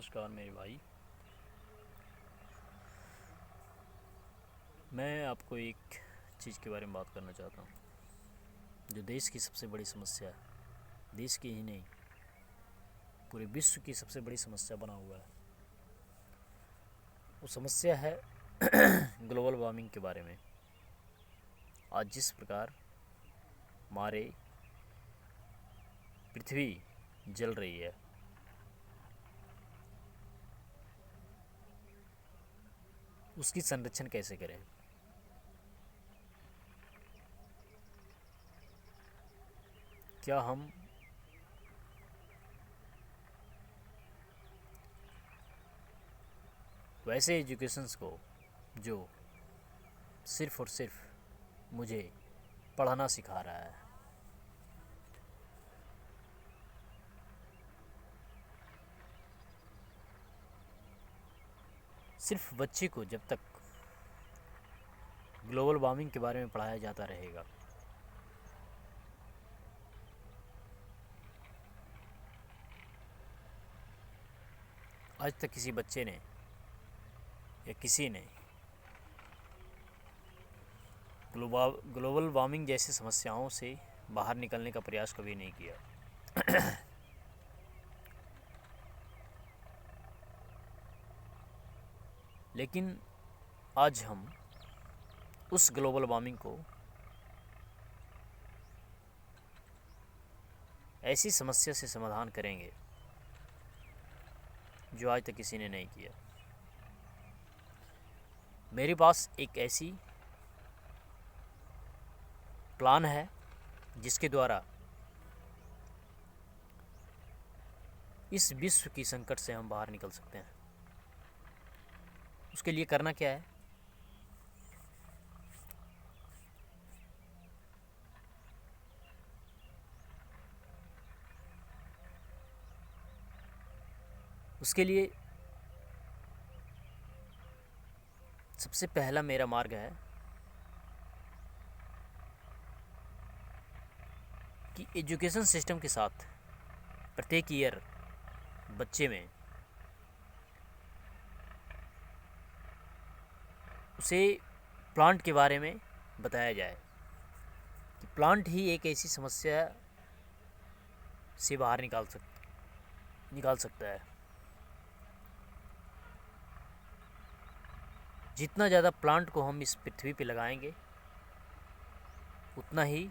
नमस्कार मेरे भाई। मैं आपको एक चीज़ के बारे में बात करना चाहता हूँ जो देश की सबसे बड़ी समस्या है। देश की ही नहीं, पूरे विश्व की सबसे बड़ी समस्या बना हुआ है। वो समस्या है ग्लोबल वार्मिंग के बारे में। आज जिस प्रकार हमारे पृथ्वी जल रही है, उसकी संरक्षण कैसे करें। क्या हम वैसे एजुकेशंस को जो सिर्फ़ और सिर्फ मुझे पढ़ना सिखा रहा है, सिर्फ बच्चे को जब तक ग्लोबल वार्मिंग के बारे में पढ़ाया जाता रहेगा, आज तक किसी बच्चे ने या किसी ने ग्लोबल वार्मिंग जैसी समस्याओं से बाहर निकलने का प्रयास कभी नहीं किया। लेकिन आज हम उस ग्लोबल वार्मिंग को ऐसी समस्या से समाधान करेंगे जो आज तक किसी ने नहीं किया। मेरे पास एक ऐसी प्लान है जिसके द्वारा इस विश्व की संकट से हम बाहर निकल सकते हैं। उसके लिए करना क्या है? उसके लिए सबसे पहला मेरा मार्ग है कि एजुकेशन सिस्टम के साथ प्रत्येक ईयर बच्चे में उसे प्लांट के बारे में बताया जाए कि प्लांट ही एक ऐसी समस्या से बाहर निकाल सकता है। जितना ज़्यादा प्लांट को हम इस पृथ्वी पे लगाएंगे, उतना ही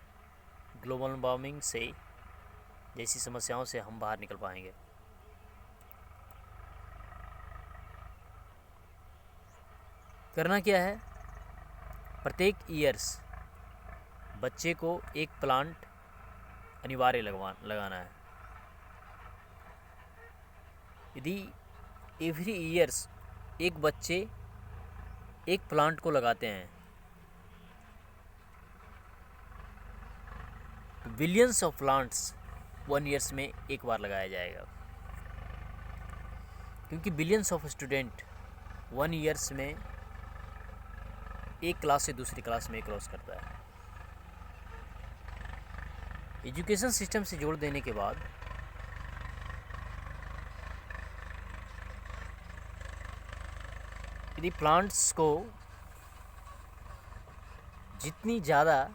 ग्लोबल वार्मिंग से जैसी समस्याओं से हम बाहर निकल पाएंगे। करना क्या है? प्रत्येक ईयर्स बच्चे को एक प्लांट अनिवार्य लगाना है। यदि एवरी ईयर्स एक बच्चे एक प्लांट को लगाते हैं तो बिलियंस ऑफ प्लांट्स 1 ईयर्स में एक बार लगाया जाएगा, क्योंकि बिलियंस ऑफ स्टूडेंट 1 ईयर्स में एक क्लास से दूसरी क्लास में क्रॉस करता है। एजुकेशन सिस्टम से जोड़ देने के बाद यदि प्लांट्स को जितनी ज़्यादा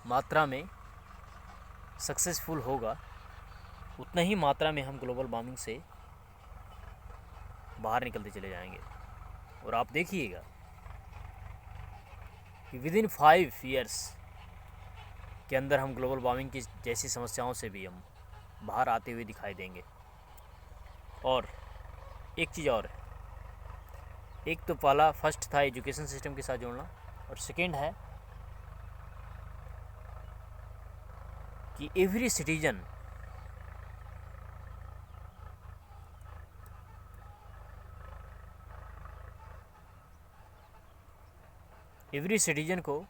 मात्रा में सक्सेसफुल होगा, उतना ही मात्रा में हम ग्लोबल वार्मिंग से बाहर निकलते चले जाएंगे। और आप देखिएगा कि विदिन 5 ईयर्स के अंदर हम ग्लोबल वार्मिंग की जैसी समस्याओं से भी हम बाहर आते हुए दिखाई देंगे। और एक चीज़ और है, एक तो पहला फर्स्ट था एजुकेशन सिस्टम के साथ जोड़ना, और सेकेंड है कि एवरी सिटीजन को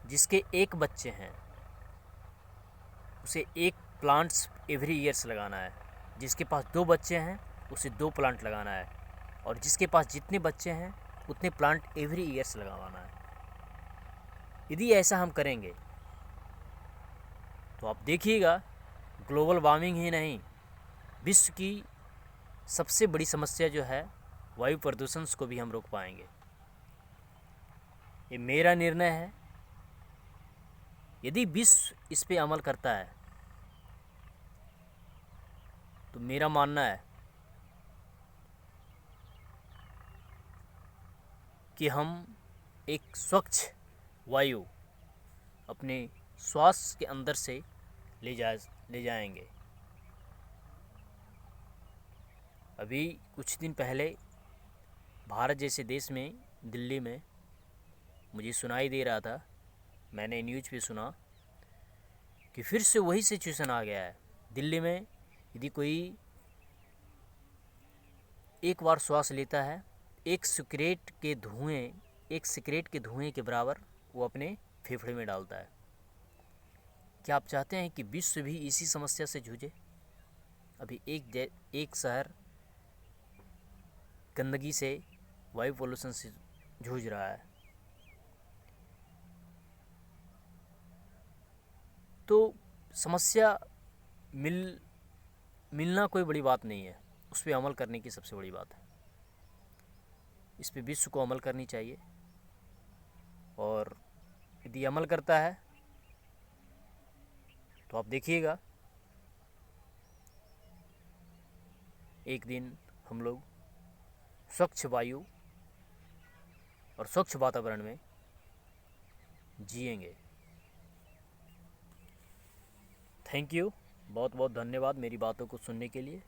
जिसके एक बच्चे हैं उसे एक प्लांट्स एवरी ईयर्स लगाना है। जिसके पास 2 बच्चे हैं उसे 2 प्लांट लगाना है, और जिसके पास जितने बच्चे हैं उतने प्लांट एवरी ईयर्स लगाना है। यदि ऐसा हम करेंगे तो आप देखिएगा ग्लोबल वार्मिंग ही नहीं, विश्व की सबसे बड़ी समस्या जो है वायु प्रदूषण को भी हम रोक पाएंगे। ये मेरा निर्णय है। यदि विश्व इस पे अमल करता है तो मेरा मानना है कि हम एक स्वच्छ वायु अपने श्वास के अंदर से ले जाएंगे। अभी कुछ दिन पहले भारत जैसे देश में, दिल्ली में, मुझे सुनाई दे रहा था, मैंने न्यूज़ पे सुना कि फिर से वही सिचुएशन आ गया है। दिल्ली में यदि कोई एक बार श्वास लेता है, एक सिगरेट के धुएं के बराबर वो अपने फेफड़े में डालता है। क्या आप चाहते हैं कि विश्व भी इसी समस्या से जूझे? अभी एक शहर गंदगी से, वायु पोल्यूशन से जूझ रहा है। तो समस्या मिलना कोई बड़ी बात नहीं है, उस पर अमल करने की सबसे बड़ी बात है। इस पे विश्व को अमल करनी चाहिए, और यदि अमल करता है तो आप देखिएगा एक दिन हम लोग स्वच्छ वायु और स्वच्छ वातावरण में जिएंगे। थैंक यू, बहुत बहुत धन्यवाद मेरी बातों को सुनने के लिए।